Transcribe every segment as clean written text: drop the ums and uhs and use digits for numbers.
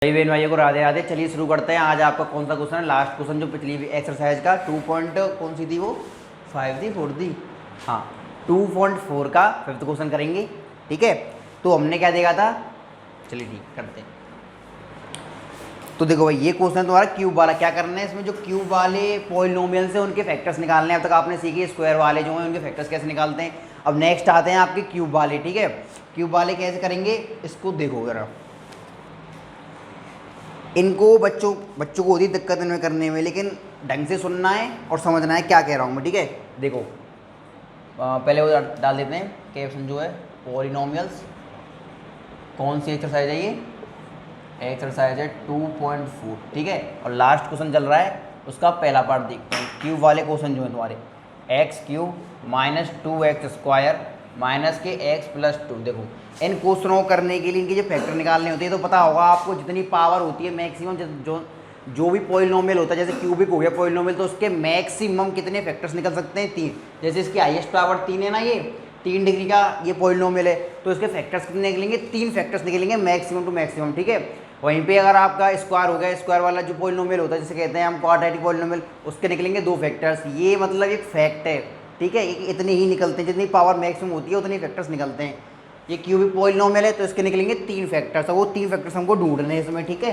भाई बहन भाइयों को राधे राधे। चलिए शुरू करते हैं। आज आपका कौन सा क्वेश्चन है? लास्ट क्वेश्चन जो पिछली एक्सरसाइज का 2 पॉइंट कौन सी थी वो 5 थी 4 थी, हाँ 2.4 का 5th क्वेश्चन करेंगे। ठीक है, तो हमने क्या देखा था? चलिए ठीक करते हैं। तो देखो भाई, ये क्वेश्चन तुम्हारा क्यूब वाला। क्या करना है इसमें? जो क्यूब वाले पॉलिनोमियल्स हैं उनके फैक्टर्स निकालने हैं। अब तक आपने सीखे स्क्वायर वाले जो हैं उनके फैक्टर्स कैसे निकालते हैं। अब नेक्स्ट आते हैं आपके क्यूब वाले। ठीक है, क्यूब वाले कैसे करेंगे इसको देखो जरा। इनको बच्चों को होती दिक्कत इनमें करने में, लेकिन ढंग से सुनना है और समझना है क्या कह रहा हूँ मैं। ठीक है, देखो पहले वो डाल देते हैं कैप्शन जो है पॉलिनोमियल्स। कौन सी एक्सरसाइज है ये? एक्सरसाइज है 2.4। ठीक है, और लास्ट क्वेश्चन चल रहा है उसका पहला पार्ट देखते हैं। क्यूब वाले क्वेश्चन जो है तुम्हारे x³ माइनस 2x² माइनस के x+2। देखो इन क्वेश्चनों को करने के लिए इनके जो फैक्टर निकालने होते हैं, तो पता होगा आपको जितनी पावर होती है मैक्सिमम, जो भी पॉलिनोमियल होता है, जैसे क्यूबिक हो गया पॉलिनोमियल, तो उसके मैक्सिमम कितने फैक्टर्स निकल सकते हैं? 3। जैसे इसकी हाईएस्ट पावर 3 है ना, ये 3 डिग्री का ये पॉलिनोमियल है, तो इसके फैक्टर्स कितने निकलेंगे? 3 फैक्टर्स निकलेंगे मैक्सिमम टू मैक्सिमम। ठीक है, वहीं पे अगर आपका स्क्वायर हो गया, स्क्वायर वाला जो पॉलिनोमियल होता है जिसे कहते हैं हम क्वाड्रेटिक पॉलिनोमियल, उसके निकलेंगे 2 फैक्टर्स। ये मतलब एक फैक्ट है। ठीक है, इतने ही निकलते हैं, जितनी पावर मैक्सिमम होती है उतने फैक्टर्स निकलते हैं। ये क्यूबिक पॉलिनोमियल है तो इसके निकलेंगे 3 फैक्टर्स, और वो 3 फैक्टर्स हमको ढूंढने हैं इसमें। ठीक है,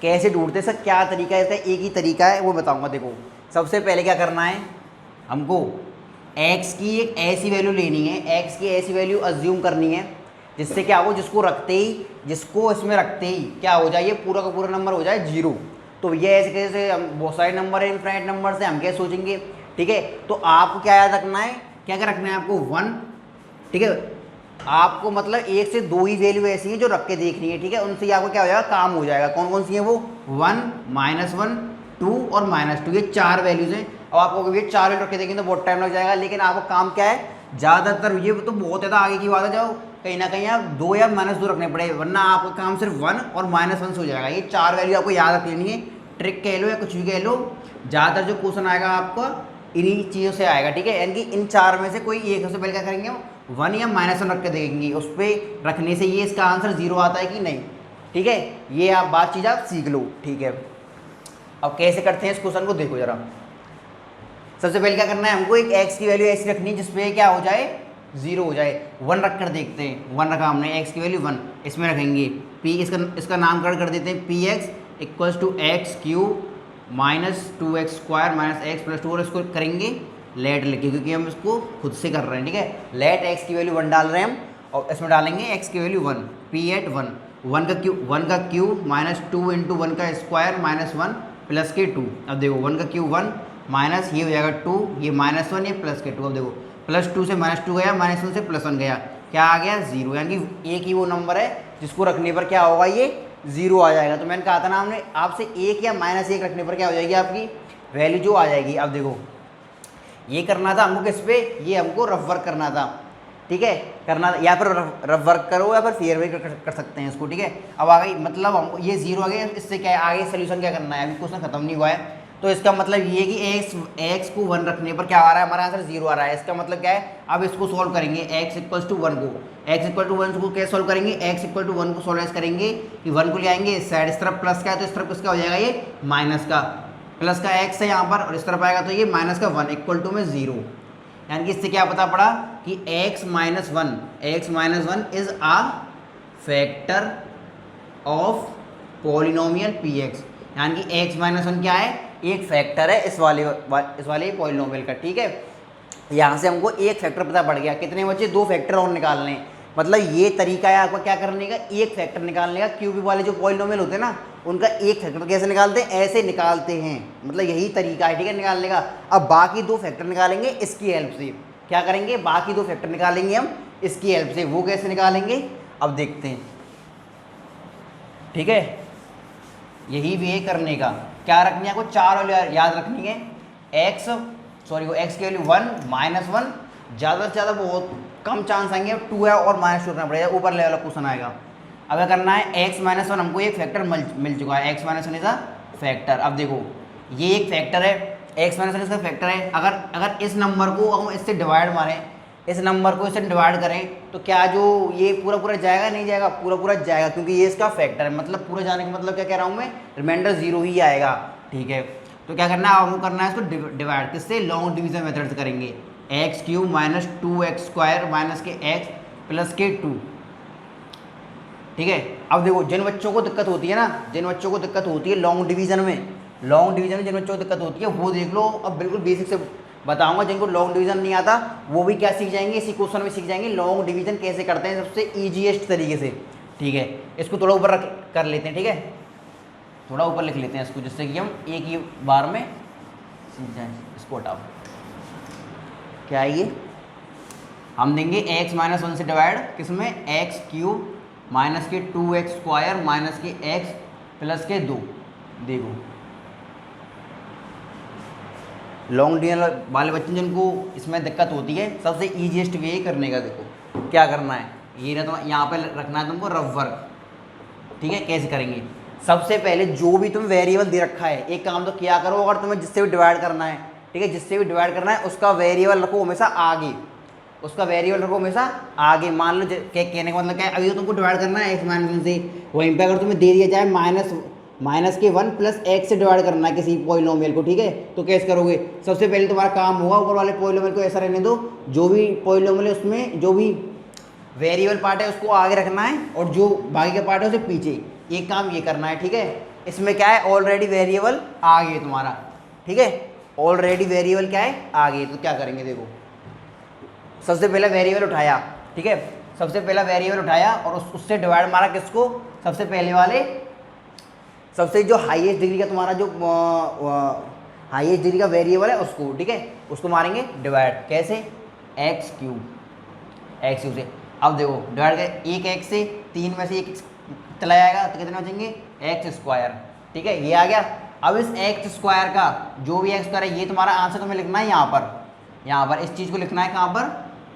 कैसे ढूंढते हैं सर, क्या तरीका है इसका? एक ही तरीका है, वो बताऊंगा। देखो सबसे पहले क्या करना है हमको, x की एक ऐसी वैल्यू लेनी है, x की ऐसी वैल्यू अज्यूम करनी है जिससे क्या हो, जिसको इसमें रखते ही क्या हो जाए, ये पूरा का पूरा नंबर हो जाए 0। तो ये ऐसे कैसे, हम बहुत सारे नंबर है, इनफाइनाइट नंबर से हम क्या सोचेंगे। ठीक है, तो आपको क्या याद रखना है, क्या क्या रखना है आपको? 1। ठीक है, आपको मतलब 1 से 2 ही वैल्यू ऐसी हैं जो रख के देखनी है। ठीक है, उनसे आपको क्या हो जाएगा, काम हो जाएगा। कौन कौन सी हैं वो? 1, -1, 2 और -2, ये 4 वैल्यूज हैं। और आपको ये 4 वैल्यू रख के देखेंगे तो बहुत टाइम लग जाएगा, लेकिन आपको काम क्या है, ज़्यादातर ये तो बहुत ज़्यादा आगे की बात है, जाओ कहीं ना कहीं आप 2 या -2 रखने पड़े, वरना आपका काम सिर्फ 1 और -1 से हो जाएगा। ये 4 वैल्यू आपको याद रख लेनी है। ट्रिक कह लो या कुछ भी कह लो, ज़्यादातर जो क्वेश्चन आएगा आपको इन्हीं चीज़ों से आएगा। ठीक है, यानी कि इन 4 में से कोई एक, सबसे पहले क्या करेंगे, 1 या -1 रख के देखेंगे, उस पर रखने से ये इसका आंसर 0 आता है कि नहीं। ठीक है, ये आप बात चीज़ आप सीख लो। ठीक है, अब कैसे करते हैं इस क्वेश्चन को देखो जरा। सबसे पहले क्या करना है हमको, एक x की वैल्यू ऐसी रखनी है जिसपे क्या हो जाए, 0 हो जाए। 1 रख कर देखते हैं। 1 रखा हमने, x की वैल्यू 1, इसमें रखेंगे p, इसका नामकरण कर देते हैं px = x³ minus 2x² minus x+2, और इसको करेंगे लेट लेके, क्योंकि हम इसको खुद से कर रहे हैं। ठीक है, लेट x की वैल्यू 1 डाल रहे हैं हम, और इसमें डालेंगे x की वैल्यू 1, p@1, 1 का क्यूब माइनस 2 × 1 का स्क्वायर माइनस 1 प्लस के 2। अब देखो 1 का क्यूब 1 माइनस ये हो जाएगा 2, ये -1, ये प्लस के 2। अब देखो +2 से -2 गया, -1 से +1 गया, क्या आ गया? 0। यानी कि एक ही वो नंबर है जिसको रखने पर क्या होगा, ये 0 आ जाएगा। तो मैंने कहा था ना हमने आपसे, 1 या -1 रखने पर क्या हो जाएगी आपकी वैल्यू जो आ जाएगी। अब देखो ये करना था हमको किस पे, ये हमको रफ वर्क करना था। ठीक है, करना या फिर रफ वर्क करो या फिर फेयर वर्क कर सकते हैं इसको। ठीक है, अब आ गई, मतलब हमको ये 0 आ गया, इससे क्या है आगे सोल्यूशन क्या करना है, अभी क्वेश्चन खत्म नहीं हुआ है। तो इसका मतलब ये कि x को 1 रखने पर क्या आ रहा है, हमारा आंसर 0 आ रहा है। इसका मतलब क्या है, अब इसको सॉल्व करेंगे x = 1 को, x = 1 को कैसे सॉल्व करेंगे, x = 1 को सॉल्व करेंगे कि 1 को ले आएंगे इस साइड, इस तरफ प्लस का है तो इस तरफ किसका हो जाएगा, ये माइनस का, प्लस का x है यहाँ पर, और इस तरफ आएगा तो ये माइनस का 1 = में 0। यानी कि इससे क्या पता पड़ा कि x - 1 is a factor of polynomial px। यानी कि x - 1 क्या है, एक फैक्टर है इस वाले पॉलिनोमियल का। ठीक है, यहाँ से हमको एक फैक्टर पता पड़ गया। कितने बचे? 2 फैक्टर और निकालने। मतलब ये तरीका है आपका क्या करने का, एक फैक्टर निकालने का। क्यूबिक वाले जो पॉलिनोमियल होते हैं ना, उनका एक फैक्टर कैसे निकालते हैं, ऐसे निकालते हैं। मतलब यही तरीका है। ठीक है, निकालने का। अब बाकी 2 फैक्टर निकालेंगे इसकी हेल्प से। क्या करेंगे, बाकी 2 फैक्टर निकालेंगे हम इसकी हेल्प से। वो कैसे निकालेंगे अब देखते हैं। ठीक है, यही भी है करने का। क्या रखनी है आपको, 4 वैल्यू याद रखनी है। x की वैल्यू 1, -1, ज़्यादा से ज़्यादा बहुत कम चांस आएंगे 2 है और -2 रखना पड़ेगा, ऊपर लेवल का क्वेश्चन आएगा। अब क्या करना है, x - 1 हमको एक फैक्टर मिल चुका है, x - 1 इज अ फैक्टर। अब देखो ये एक फैक्टर है, x - 1 इसका फैक्टर है। अगर इस नंबर को हम इससे डिवाइड मारें, इस नंबर को इससे डिवाइड करें तो क्या जो ये पूरा पूरा जाएगा, नहीं जाएगा, पूरा पूरा जाएगा, क्योंकि ये इसका फैक्टर है, मतलब पूरा जाने का मतलब क्या कह रहा हूँ मैं, रिमाइंडर 0 ही आएगा। ठीक है, तो क्या करना है, हमको करना है इसको डिवाइड किससे, लॉन्ग डिवीजन मेथड से करेंगे। X cube minus 2x square minus के x प्लस के 2। ठीक है, अब देखो जिन बच्चों को दिक्कत होती है ना, जिन बच्चों को दिक्कत होती है लॉन्ग डिवीजन में जिन बच्चों को दिक्कत होती है वो देख लो। अब बिल्कुल बेसिक से बताऊंगा, जिनको लॉन्ग डिवीजन नहीं आता वो भी क्या सीख जाएंगे, इसी क्वेश्चन में सीख जाएंगे लॉन्ग डिवीजन कैसे करते हैं सबसे ईजीएस्ट तरीके से। ठीक है, इसको थोड़ा ऊपर कर लेते हैं। ठीक है, थोड़ा ऊपर लिख लेते हैं इसको, जिससे कि हम एक ही बार में सीख जाएं। इसको हटाओ, क्या है ये, हम देंगे x माइनस 1 से डिवाइड किसमें, एक्स क्यूब माइनस के 2x स्क्वायर माइनस के x प्लस के 2। देखो लॉन्ग डिवीजन वाले बच्चे जिनको इसमें दिक्कत होती है, सबसे ईजीएस्ट वे करने का, देखो क्या करना है, ये ना तो यहाँ पे रखना है तुमको रफ वर्क। ठीक है, कैसे करेंगे, सबसे पहले जो भी तुम वेरिएबल दे रखा है, एक काम तो क्या करो, अगर तुम्हें जिससे भी डिवाइड करना है, ठीक है, जिससे भी डिवाइड करना है उसका वेरिएबल रखो हमेशा आगे, उसका वेरिएबल रखो हमेशा आगे। मान लो कहने का मतलब क्या है, अभी तो तुमको डिवाइड करना है x माइनस 1 से, वहीं पे अगर तुम्हें दे दिया जाए माइनस के 1 प्लस x से डिवाइड करना है किसी पॉलिनोमियल को, ठीक है, तो कैसे करोगे, सबसे पहले तुम्हारा काम होगा ऊपर वाले पॉलिनोमियल को ऐसा रहने दो, जो भी पॉलिनोमियल है उसमें जो भी वेरिएबल पार्ट है उसको आगे रखना है और जो बाकी का पार्ट है उसे पीछे। एक काम ये करना है। ठीक है, इसमें क्या है, ऑलरेडी वेरिएबल आ गए तुम्हारा। ठीक है, ऑलरेडी वेरिएबल क्या है, आ गए, तो क्या करेंगे, देखो सबसे पहला वेरिएबल उठाया। ठीक है, सबसे पहला वेरिएबल उठाया और उससे डिवाइड मारा किसको, सबसे पहले वाले, सबसे जो हाईएस्ट डिग्री का तुम्हारा जो हाईएस्ट डिग्री का वेरिएबल है उसको। ठीक है, उसको मारेंगे डिवाइड, कैसे, एक्स क्यूब से। अब देखो डिवाइड कर, एक एक्स से 3 में से एक चला जाएगा तो कितने बचेंगे, एक्स स्क्वायर। ठीक है, ये आ गया। अब इस एक्स स्क्वायर का जो भी एक्स स्क्वायर है, ये तुम्हारा आंसर तुम्हें लिखना है यहाँ पर इस चीज़ को लिखना है कहाँ पर,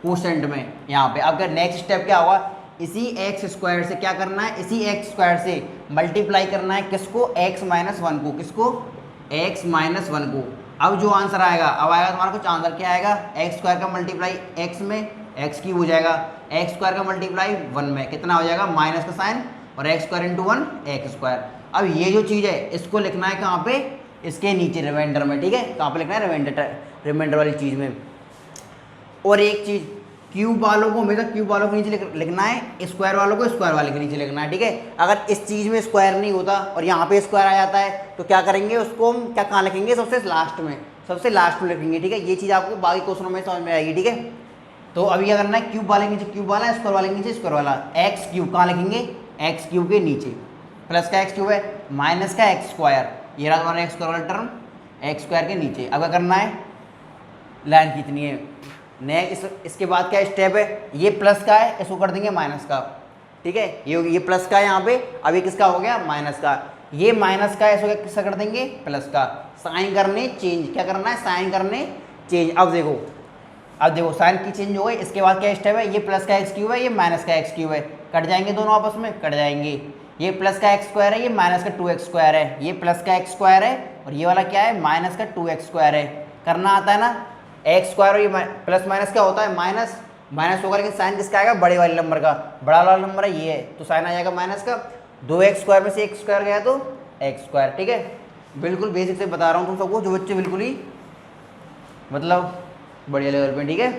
कोशेंट में यहाँ पे। अब नेक्स्ट स्टेप क्या होगा, इसी एक्स स्क्वायर से क्या करना है, इसी एक्स स्क्वायर से मल्टीप्लाई करना है किसको, एक्स माइनस 1 को, किसको, एक्स माइनस 1 को। अब जो आंसर आएगा, अब आएगा तुम्हारा कुछ आंसर, क्या आएगा, एक्स स्क्वायर का मल्टीप्लाई एक्स में एक्स क्यूब हो जाएगा, एक्स स्क्वायर का मल्टीप्लाई 1 में कितना हो जाएगा, माइनस का साइन, और x square into 1 x square. अब ये जो चीज़ है इसको लिखना है कहाँ पे, इसके नीचे रिमाइंडर में। ठीक है, कहाँ पे लिखना है, रिमाइंडर वाली चीज़ में। और एक चीज़, क्यूब वालों को हमेशा क्यूब वालों के नीचे लिखना है, स्क्वायर वालों को स्क्वायर वाले के नीचे लिखना है। ठीक है, अगर इस चीज़ में स्क्वायर नहीं होता और यहाँ पे स्क्वायर आ जाता है तो क्या करेंगे, उसको हम क्या कहाँ लिखेंगे, सबसे लास्ट में लिखेंगे। ठीक है, ये चीज़ आपको बाकी क्वेश्चनों में समझ में आएगी। ठीक है, तो अभी क्या करना है, क्यूब वाले के नीचे क्यूब वाला, स्क्वायर वाले के नीचे स्क्वायर वाला, एक्स क्यूब कहाँ लिखेंगे, एक्स क्यूब के नीचे, प्लस का एक्स क्यूब है माइनस का एक्स स्क्वायर, ये रहा तुम्हारा एक्स स्क्वायर वाला टर्म, एक्स स्क्वायर के नीचे। अब क्या करना है, लाइन खींचनी है। इसके बाद क्या स्टेप है, ये प्लस का है, इसको कर देंगे माइनस का। ठीक है, ये प्लस का है यहाँ पे, अब ये किसका हो गया, माइनस का। ये माइनस का है, इसको किसका कर देंगे, प्लस का। साइन करने चेंज, क्या करना है, साइन करने चेंज। अब देखो साइन की चेंज हो गई। इसके बाद क्या स्टेप है, ये प्लस का एक्स क्यूब है, ये माइनस का एक्स क्यूब है, कट जाएंगे दोनों आपस में, कट जाएंगे। ये प्लस का एक्स स्क्वायर है, ये माइनस का 2x स्क्वायर है, ये प्लस का एक्स स्क्वायर है और ये वाला क्या है, माइनस का 2x स्क्वायर है। करना आता है ना, एक्स स्क्वायर और ये प्लस माइनस क्या होता है, माइनस होगा, लेकिन साइन किसका आएगा, बड़े वाले नंबर का, बड़ा वाला नंबर है ये है, तो साइन आ जाएगा माइनस का। 2x स्क्वायर में से x स्क्वायर गया तो एक्स स्क्वायर। ठीक है, बिल्कुल बेसिक से बता रहा हूँ तुम सबको, जो बच्चे बिल्कुल ही मतलब बढ़िया लेवल पे। ठीक है,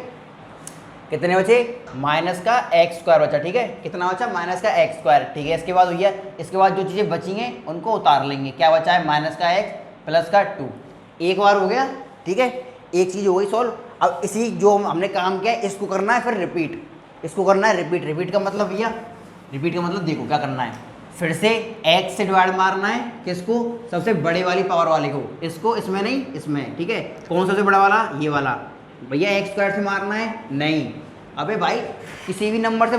कितने बचे, माइनस का एक्स स्क्वायर बचा। ठीक है, कितना बचा, माइनस का एक्स स्क्वायर। ठीक है, इसके बाद हुई है, इसके बाद जो चीज़ें बची हैं उनको उतार लेंगे। क्या बचा है, माइनस का एक्स प्लस का 2, एक बार हो गया। ठीक है, एक चीज़ हो गई सॉल्व। अब इसी जो हमने काम किया है इसको करना है फिर रिपीट, इसको करना है रिपीट का मतलब भैया, रिपीट का मतलब देखो क्या करना है, फिर से x से डिवाइड मारना है किसको, सबसे बड़े वाली पावर वाले को, इसको इसमें नहीं इसमें। ठीक है, कौन सबसे बड़ा वाला, ये वाला। भैया एक्स स्क्वायर से मारना है, नहीं, अबे भाई किसी भी नंबर से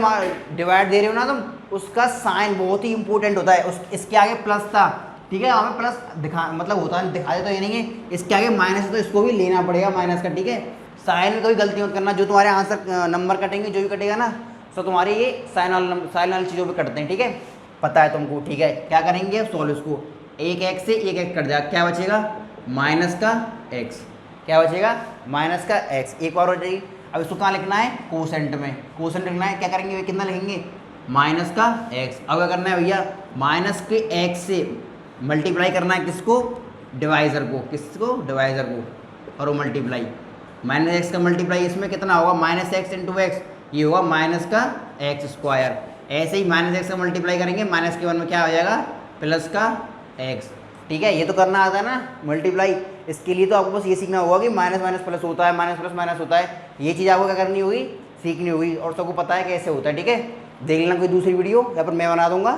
डिवाइड दे रहे हो ना तुम, उसका साइन बहुत ही इंपॉर्टेंट होता है। इसके आगे प्लस था, ठीक है, हमें प्लस दिखा मतलब होता है, दिखाया तो ये नहीं है, इसके आगे माइनस है तो इसको भी लेना पड़ेगा माइनस का। ठीक है, साइन में कोई गलती मत करना, जो तुम्हारे आंसर नंबर कटेंगे, जो भी कटेगा ना, तो तुम्हारे ये साइन वाली चीज़ों पे कटते हैं। ठीक है, पता है तुमको। ठीक है, क्या करेंगे अब, सॉल्व इसको, एक एक्स से एक एक्स कट जाएगा, क्या बचेगा, माइनस का एक्स, क्या बचेगा, माइनस का एक्स, एक बार हो जाएगी। अब इसको कहाँ लिखना है, कोसेंट में। कोसेंट लिखना है, क्या करेंगे, कितना लिखेंगे, माइनस का एक्स। अब क्या करना है भैया, माइनस के एक्स से मल्टीप्लाई करना है किसको, डिवाइज़र को। किसको, डिवाइज़र को। और वो मल्टीप्लाई, माइनस एक्स का मल्टीप्लाई इसमें कितना होगा, माइनस एक्स इंटू एक्स, ये होगा माइनस का एक्स स्क्वायर। ऐसे ही माइनस एक्स का मल्टीप्लाई करेंगे, माइनस के 1 में क्या हो जाएगा, प्लस का एक्स। ठीक है, ये तो करना आता है ना मल्टीप्लाई। इसके लिए तो आपको बस ये सीखना होगा कि माइनस माइनस प्लस होता है, माइनस प्लस माइनस होता है। ये चीज़ आपको क्या करनी होगी, सीखनी होगी, और सबको पता है कैसे होता है। ठीक है, देख लेना कोई दूसरी वीडियो, यहाँ पर मैं बना दूंगा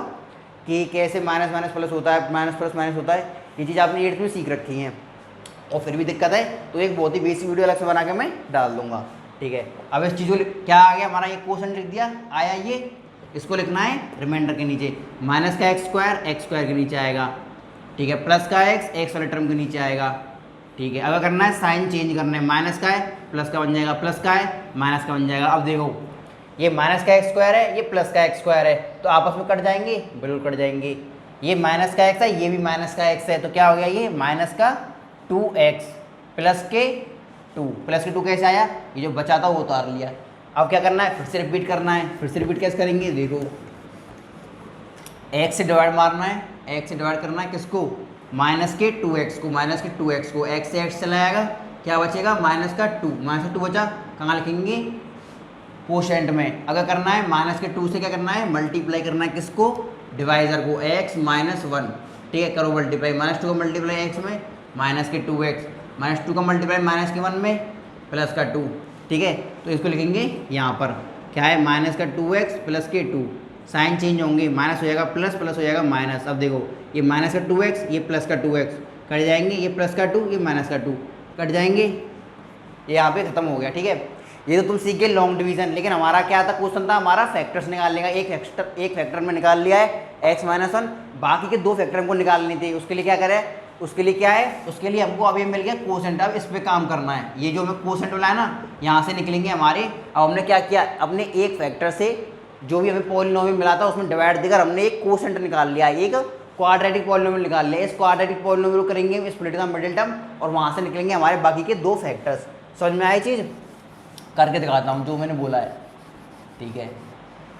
कि कैसे माइनस माइनस प्लस होता है, माइनस प्लस माइनस होता है। ये चीज़ आपने 8th में सीख रखी है, और फिर भी दिक्कत है तो एक बहुत ही बेसिक वीडियो अलग से बना के मैं डाल दूंगा। ठीक है, अब इस चीज़ को क्या आ गया हमारा, ये क्वेश्चन लिख दिया आया, ये इसको लिखना है रिमाइंडर के नीचे, माइनस का एक्स स्क्वायर के नीचे आएगा। ठीक है, प्लस का एक्स वाले टर्म के नीचे आएगा। ठीक है, अगर करना है साइन चेंज करना है, माइनस का है प्लस का बन जाएगा, प्लस का है माइनस का बन जाएगा। अब देखो ये माइनस का एक्स स्क्वायर है, ये प्लस का एक्स स्क्वायर है, तो आपस में कट जाएंगे, बिल्कुल कट जाएंगे। ये माइनस का एक्स है, ये भी माइनस का एक्स है, तो क्या हो गया, ये माइनस का 2x प्लस के 2 कैसे आया, ये जो बचा था वो उतार लिया। अब क्या करना है, फिर से रिपीट करना है। फिर से रिपीट कैसे करेंगे, देखो x से डिवाइड मारना है, x से डिवाइड करना है किसको, माइनस के 2x को, माइनस के 2x को, x से x चला जाएगा, क्या बचेगा, माइनस का 2 बचा, कहाँ लिखेंगे, कोशेंट में। अगर करना है माइनस के 2 से क्या करना है, मल्टीप्लाई करना है किसको, डिवाइजर को, x माइनस 1। ठीक है, करो मल्टीप्लाई, माइनस 2 का मल्टीप्लाई x में, माइनस के 2x, माइनस 2 का मल्टीप्लाई माइनस के 1 में, प्लस का 2। ठीक है, तो इसको लिखेंगे यहाँ पर क्या है, माइनस का 2x प्लस के 2, साइन चेंज होंगे, माइनस हो जाएगा प्लस, प्लस हो जाएगा माइनस। अब देखो ये माइनस का 2x, ये प्लस का 2x कट जाएंगे, ये प्लस का 2, ये माइनस का 2 कट जाएंगे, ये यहाँ पे खत्म हो गया। ठीक है, ये तो तुम सीख गए लॉन्ग डिवीजन, लेकिन हमारा क्या था, क्वेश्चन था हमारा फैक्टर्स निकालने का। एक फैक्टर में निकाल लिया है x माइनस 1, बाकी के 2 फैक्टर हमको निकालने थे। उसके लिए क्या करें, उसके लिए क्या है, उसके लिए हमको अब ये मिल गया कोसेंट। अब इस पे काम करना है, ये जो हमें कोसेंट मिला है ना, यहाँ से निकलेंगे हमारे। अब हमने क्या किया, अपने एक फैक्टर से जो भी हमें पॉलिनोमियल मिला था उसमें डिवाइड देकर हमने एक कोसेंट निकाल लिया, एक क्वाड्रेटिक पॉलिनोमियल निकाल लिया। इस क्वाड्रेटिक पॉलिनोमियल को करेंगे स्प्लिट का मिडिल टर्म, और वहाँ से निकलेंगे हमारे बाकी के 2 फैक्टर्स। समझ में आई चीज़, करके दिखाता हूँ जो मैंने बोला है। ठीक है,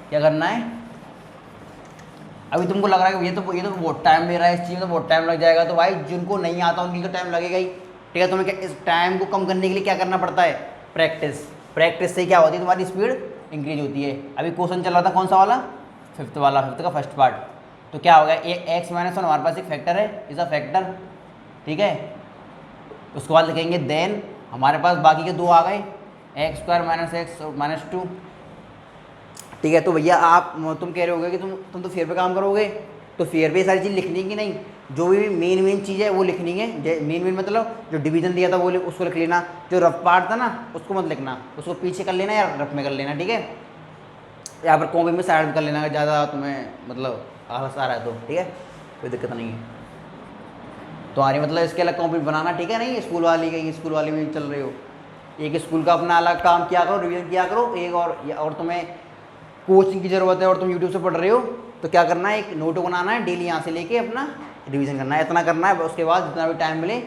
क्या करना है, अभी तुमको लग रहा है कि ये तो बहुत टाइम ले रहा है, इस चीज़ में तो बहुत टाइम लग जाएगा, तो भाई जिनको नहीं आता उनके तो टाइम लगेगा ही। ठीक है, तुम्हें इस टाइम को कम करने के लिए क्या करना पड़ता है, प्रैक्टिस। प्रैक्टिस से क्या होती है, तुम्हारी स्पीड इंक्रीज होती है। अभी क्वेश्चन चल रहा था कौन सा वाला, 5th वाला, 5th का फर्स्ट पार्ट। तो क्या हो गया, एक्स माइनस 1 हमारे पास एक फैक्टर है, इज अ फैक्टर। ठीक है, उसके बाद लिखेंगे देन हमारे पास बाकी के 2 आ गए, x square minus x minus 2। ठीक है, तो भैया आप तुम कह रहे होगे कि तुम तो फेयर पे काम करोगे, तो फेयर पे सारी चीज़ लिखनी है कि नहीं, जो भी मेन चीज़ है वो लिखनी है। मेन मतलब जो डिवीजन दिया था वो उसको लिख लेना, जो रफ पार्ट था ना उसको मत लिखना, उसको पीछे कर लेना या रफ में कर लेना। ठीक है, यहाँ पर कॉपी में साइड में कर लेना, ज़्यादा तुम्हें मतलब आलस आ रहा है तो। ठीक है, कोई दिक्कत नहीं है, तो आ रही मतलब इसके अलग कॉपी बनाना। ठीक है, नहीं स्कूल वाली में चल रही हो, एक स्कूल का अपना अलग काम किया करो, रिवीजन किया करो, एक और तुम्हें कोचिंग की ज़रूरत है और तुम यूट्यूब से पढ़ रहे हो, तो क्या करना है, एक नोट बनाना है, डेली यहाँ से लेके अपना रिवीजन करना है, इतना करना है। उसके बाद जितना भी टाइम मिले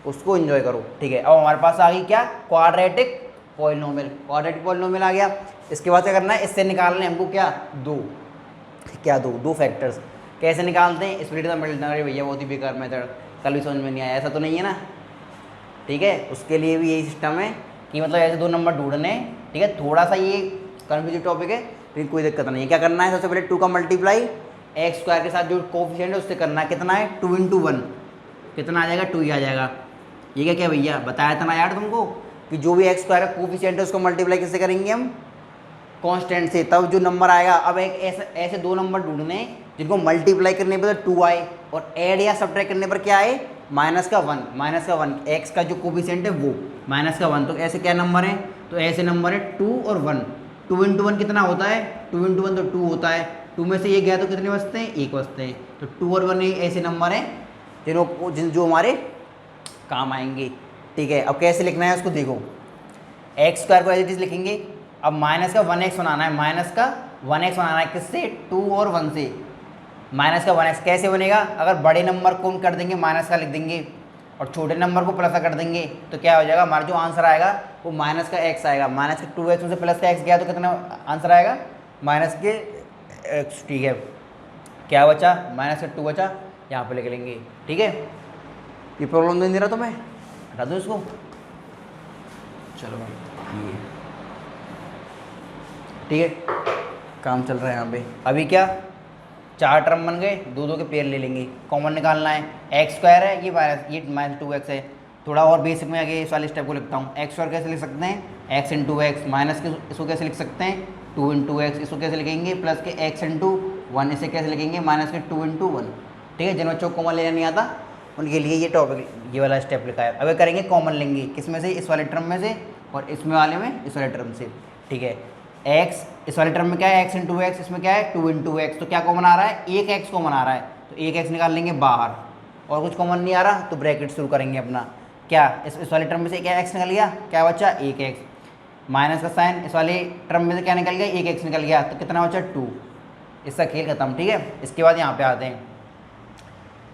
उसको एंजॉय करो। ठीक है, अब हमारे पास आ गई क्या, क्वाड्रेटिक पॉलिनोमियल आ गया। इसके बाद क्या करना है, इससे निकालने हमको क्या, दो फैक्टर्स। कैसे निकालते हैं, स्प्लिट द मिडिल टर्म। अरे भैया बहुत ही बेकार मेथड, कल भी समझ में नहीं आया, ऐसा तो नहीं है ना। ठीक है, उसके लिए भी यही सिस्टम है कि मतलब ऐसे 2 नंबर ढूंढने। ठीक है, थोड़ा सा ये कन्फ्यूजिव टॉपिक है, लेकिन कोई दिक्कत नहीं है। क्या करना है, सबसे पहले 2 का मल्टीप्लाई एक्स स्क्वायर के साथ जो कोफिशिएंट है उससे करना है। कितना है, 2 × 1 कितना आ जाएगा, 2 ही आ जाएगा। ये क्या भैया बताया था ना यार तुमको कि जो भी एक्स स्क्वायर का कोफिशिएंट है उसको मल्टीप्लाई किससे करेंगे हम, कांस्टेंट से, तब जो नंबर आएगा। अब एक ऐसे 2 नंबर ढूंढने जिनको मल्टीप्लाई करने पर तो 2 आए, और ऐड या सब्ट्रैक्ट करने पर क्या आए, माइनस का वन। एक्स का जो कोफिशिएंट है वो माइनस का 1। तो ऐसे क्या नंबर है, तो ऐसे नंबर है 2 और 1। 2 × 1 कितना होता है, 2 × 1 तो 2 होता है, 2 में से ये गया तो कितने बचते हैं, 1 बचते हैं। तो 2 और 1 ऐसे नंबर हैं जो हमारे काम आएंगे। ठीक है, अब कैसे लिखना है उसको देखो, एक्स स्क्वायर को एज इट इज लिखेंगे। अब माइनस का 1x बनाना है, माइनस का 1x बनाना है किससे, 2 और 1 से। माइनस का 1x कैसे बनेगा, अगर बड़े नंबर को हम कर देंगे माइनस का लिख देंगे, और छोटे नंबर को प्लस कर देंगे तो क्या हो जाएगा, हमारा जो आंसर आएगा वो माइनस का एक्स आएगा। माइनस के 2x में से प्लस का एक्स गया तो कितना आंसर आएगा, माइनस के एक्स। ठीक है, क्या बचा, माइनस का 2 बचा, यहाँ पे लिख लेंगे। ठीक है, ये प्रॉब्लम नहीं दे रहा तो मैं हटा दूँ इसको। चलो ये ठीक है, काम चल रहा है यहाँ पे। अभी क्या, 4 टर्म बन गए, 2 के पेयर ले लेंगे, कॉमन निकालना है। एक्स स्क्वायर है, ये माइनस 2x है। थोड़ा और बेसिक में आगे इस वाले स्टेप को लिखता हूँ। एक्स स्क्वायर कैसे लिख सकते हैं, एक्स इंटू एक्स, माइनस के इसको कैसे लिख सकते हैं 2 इंटू एक्स, इसको कैसे लिखेंगे प्लस के एक्स इंटू 1, इसे कैसे लिखेंगे माइनस के 2 इंटू 1। ठीक है, जिन बच्चों को कॉमन लेना नहीं आता उनके लिए ये टॉपिक, ये वाला स्टेप लिखा है। अब करेंगे कॉमन लेंगे, किस में से, इस वाले टर्म में से, और इसमें वाले में इस वाले टर्म से। ठीक है, एक्स इस वाले टर्म में क्या है, एक्स इंटू एक्स, इसमें क्या है 2 इंटू एक्स, तो क्या कॉमन आ रहा है, एक एक्स कॉमन आ रहा है, तो एक एक्स निकाल लेंगे बाहर। और कुछ कॉमन नहीं आ रहा तो ब्रैकेट शुरू करेंगे अपना। क्या इस वाले टर्म में से क्या एक्स निकल गया, क्या बचा एक एक्स, माइनस का साइन, इस वाले टर्म में से क्या निकल गया, एक एक्स निकल गया, तो कितना बचा 2। इसका खेल खत्म। ठीक है, इसके बाद यहाँ पे आते हैं,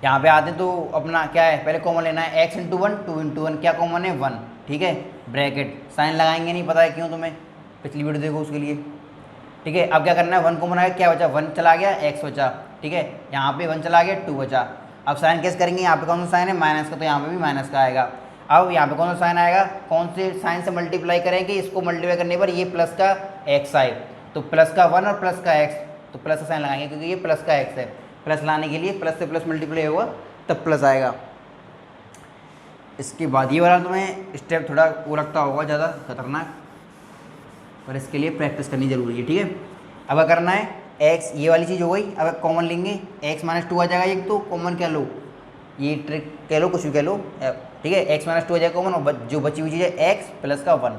यहाँ पे आते हैं तो अपना क्या है, पहले कॉमन लेना है, एक्स इंटू 1, 2 इंटू 1, क्या कॉमन है 1। ठीक है, ब्रैकेट, साइन लगाएंगे नहीं, पता है क्यों तुम्हें, पिछली वीडियो देखो उसके लिए। ठीक है, अब क्या करना है, 1 कॉमन आया, क्या बचा 1 चला गया, एक्स बचा। ठीक है, यहाँ पे 1 चला गया, 2 बचा। अब साइन कैसे करेंगे, यहाँ पे कौन सा साइन है, माइनस का, तो यहाँ पे भी माइनस का आएगा। अब यहाँ पे कौन सा साइन आएगा, कौन से साइन से मल्टीप्लाई करेंगे, इसको मल्टीप्लाई करने पर ये प्लस का एक्स आए, तो प्लस का 1 और प्लस का एक्स, तो प्लस का साइन लगाएंगे क्योंकि ये प्लस का एक्स है। प्लस लाने के लिए प्लस से प्लस मल्टीप्लाई होगा तब प्लस आएगा। इसके बाद ये वाला तुम्हें स्टेप थोड़ा वो लगता होगा ज़्यादा खतरनाक, पर इसके लिए प्रैक्टिस करनी जरूरी है। ठीक है, अब करना है एक्स, ये वाली चीज़ हो गई। अब कॉमन लेंगे, एक्स माइनस 2 आ जाएगा, एक तो कॉमन क्या लो, ये ट्रिक कह लो, कुछ भी कह लो। ठीक है, एक्स माइनस 2 आ जाएगा कॉमन, और जो बची हुई चीज़ है एक्स प्लस का 1,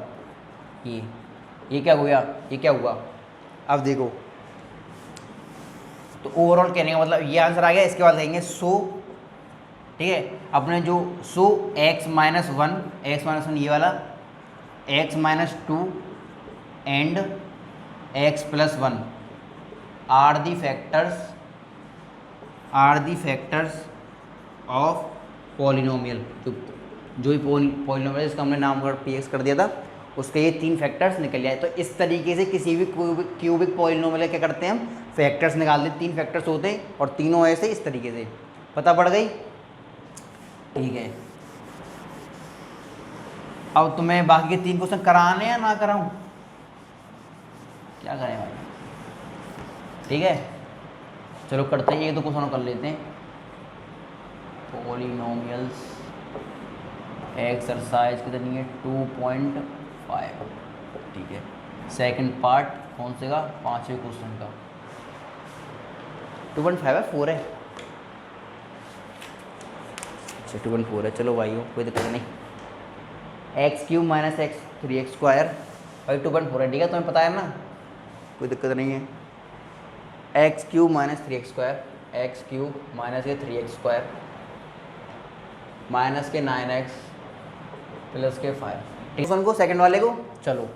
ये क्या हुआ, ये क्या हुआ। अब देखो, तो ओवरऑल कहने का मतलब ये आंसर आ गया। इसके बाद लेंगे सो, ठीक है, अपने जो so x minus 1, x minus 1 ये वाला, x minus 2 and x plus 1 are the factors of polynomial. जो भी पॉलिनोमियल इसका हमने नाम px कर दिया था, उसके ये 3 फैक्टर्स निकल जाए। तो इस तरीके से किसी भी क्यूबिक पॉलिनोमियल क्या करते हैं हम, फैक्टर्स निकालते हैं। 3 फैक्टर्स होते हैं और तीनों ऐसे इस तरीके से, पता पड़ गई। ठीक है, अब तुम्हें बाकी के 3 क्वेश्चन कराने हैं या ना कराऊं, क्या करें भाई। ठीक है, चलो करते हैं, 1-2 क्वेश्चन कर लेते हैं। पॉलिनोमियल्स एक्सरसाइज कितनी है 2.5। ठीक है, सेकंड पार्ट कौन से का, 5वें क्वेश्चन का। 2.5 है, 4 है, अच्छा 2.4 है। चलो भाई, कोई दिक्कत नहीं। X cube minus x 3x square भाई 2.4 है। ठीक है, तुम्हें पता है ना, कोई दिक्कत नहीं है। X cube minus 3x square, x cube minus के 3x स्क्वायर माइनस के 9x प्लस के 5। ठीक है, उनको सेकंड वाले को चलो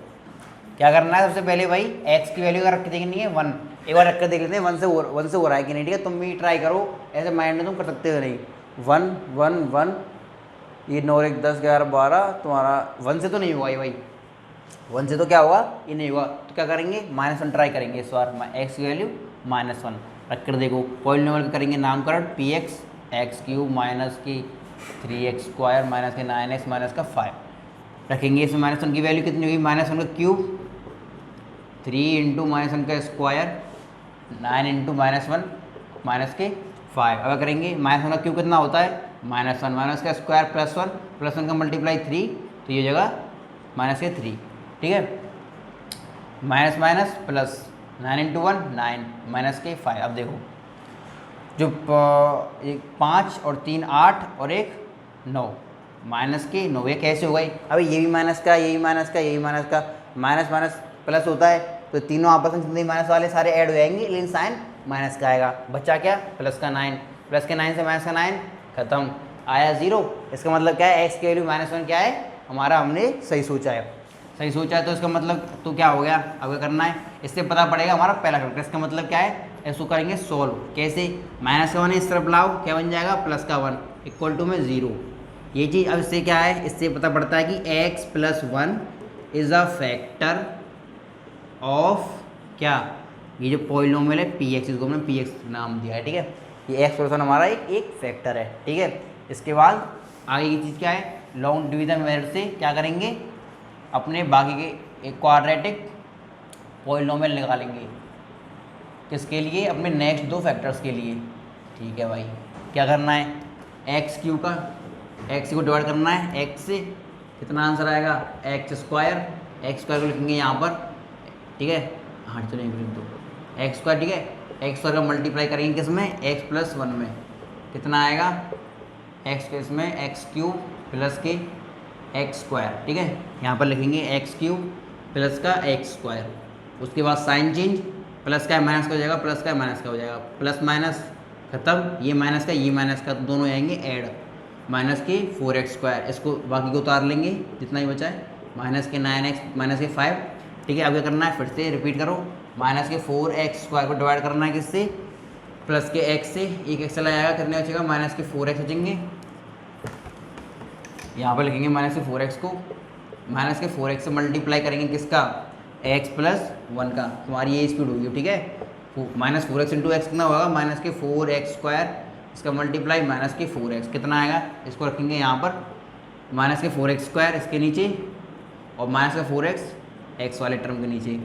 क्या करना है, सबसे पहले भाई x की वैल्यू का रख के देखनी है 1। एक बार रख कर देख लेते हैं 1 से हो रहा है कि नहीं। ठीक है, तुम भी ट्राई करो, ऐसे माइंड में तुम कर सकते हो नहीं। 1 1 1, ये 9 1 10 11 12, तुम्हारा 1 से तो नहीं हुआ ये भाई, 1 से तो क्या हुआ, ये नहीं हुआ। तो क्या करेंगे, -1 ट्राई करेंगे इस बार। x की वैल्यू -1 रख कर देखो। पॉलिनोमियल का करेंगे नामकरण px, एक्स क्यूब माइनस की 3x स्क्वायर माइनस के 9x माइनस का 5 रखेंगे। इसमें -1 की वैल्यू कितनी होगी, -1 का क्यूब 3 इंटू -1 का स्क्वायर 9 इंटू -1 माइनस के 5। अगर करेंगे -1 का क्यूब कितना होता है, -1 माइनस का स्क्वायर प्लस 1 का मल्टीप्लाई 3, तो ये जगह माइनस के 3। ठीक है, minus minus plus 9 into 1 9 minus के 5। अब देखो, जो 5 और 3 8 और 1 9, माइनस के 9, ये कैसे हो गई। अभी ये भी माइनस का, ये भी माइनस का, ये भी माइनस का, माइनस माइनस प्लस होता है, तो तीनों आपस में जितने माइनस वाले सारे ऐड हो जाएंगे, लेकिन साइन माइनस का आएगा। बच्चा क्या, प्लस का 9, प्लस के 9 से माइनस का 9 खत्म, आया 0। इसका मतलब क्या है, एक्स की वैल्यू -1 क्या है हमारा, हमने सही सोचा है। सही सोचा है तो इसका मतलब तो क्या हो गया, अब करना है, इससे पता पड़ेगा हमारा पहला फैक्टर। इसका मतलब क्या है, इसको करेंगे सोल्व। कैसे, -1 इस तरफ लाओ, क्या बन जाएगा, +1 इक्वल टू में 0। ये चीज़ अब इससे क्या है, इससे पता पड़ता है कि x plus 1 is a factor of क्या, ये जो पॉलिनोमियल है पी एक्स, इसको हमने पी एक्स नाम दिया है, ठीक है। ये एक्स प्लस 1 हमारा एक फैक्टर है, ठीक है। इसके बाद आगे की चीज़ क्या है, लॉन्ग डिवीजन मेथड से क्या करेंगे, अपने बाकी के एक क्वाड्रेटिक पॉलिनोमियल निकालेंगे, किसके लिए, अपने नेक्स्ट दो फैक्टर्स के लिए, ठीक है भाई। क्या करना है, एक्स क्यू का एक्स को डिवाइड करना है एक्स से, कितना आंसर आएगा, एक्स स्क्वायर को लिखेंगे यहाँ पर, ठीक है। हाँ चलो लिख दो एक्स स्क्वायर, ठीक है। एक्स स्क्वायर का मल्टीप्लाई करेंगे किस में, एक्स प्लस 1 में, कितना आएगा, एक्स के इसमें एक्स क्यूब प्लस के एक्स स्क्वायर, ठीक है। यहाँ पर लिखेंगे एक्स क्यूब प्लस का एक्स स्क्वायर। उसके बाद साइन चेंज, प्लस का माइनस का हो जाएगा, प्लस का माइनस का हो जाएगा, प्लस माइनस खत्म, ये माइनस का ये माइनस का, दोनों आएंगे ऐड, माइनस के 4x स्क्वायर, इसको बाकी को उतार लेंगे जितना ही बचा है, माइनस के 9x माइनस के 5, ठीक है। अब क्या करना है, फिर से रिपीट करो, माइनस के 4x स्क्वायर को डिवाइड करना है किससे, प्लस के x से, एक x चला जाएगा, कितने बचेगा, माइनस के 4x बचेंगे। यहाँ पर लिखेंगे माइनस के 4x को, माइनस के 4x से मल्टीप्लाई करेंगे किसका, x प्लस 1 का, तुम्हारी ये स्पीड होगी, ठीक है। माइनस 4x इंटू एक्स कितना होगा, माइनस के 4x स्क्वायर, इसका मल्टीप्लाई माइनस के 4x, कितना आएगा, इसको रखेंगे यहाँ पर, माइनस के 4x स्क्वायर इसके नीचे, और माइनस का 4x एक्स वाले टर्म के नीचे,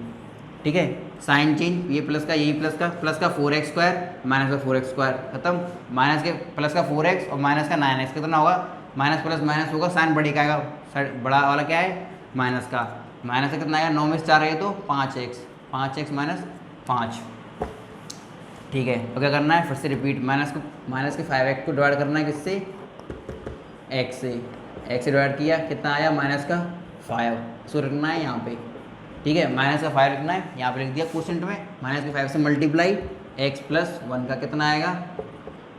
ठीक है। साइन चेंज, ये प्लस का यही प्लस का 4x स्क्वायर माइनस का 4x स्क्वायर खत्म, माइनस के प्लस का 4x और माइनस का 9x, कितना होगा, माइनस प्लस माइनस होगा, साइन बड़ी का आएगा, बड़ा वाला क्या है, माइनस का, माइनस का कितना आएगा, 9 में से 4 आएगा तो 5x माइनस 5, ठीक है। तो क्या करना है, फिर से रिपीट, माइनस के 5x को डिवाइड करना है किससे, x से डिवाइड किया, कितना आया, माइनस का 5, इसको रखना है यहाँ पे, ठीक है। माइनस का 5 लिखना है, यहाँ पे लिख दिया क्वोशेंट में, माइनस के 5 से मल्टीप्लाई x प्लस 1 का कितना आएगा,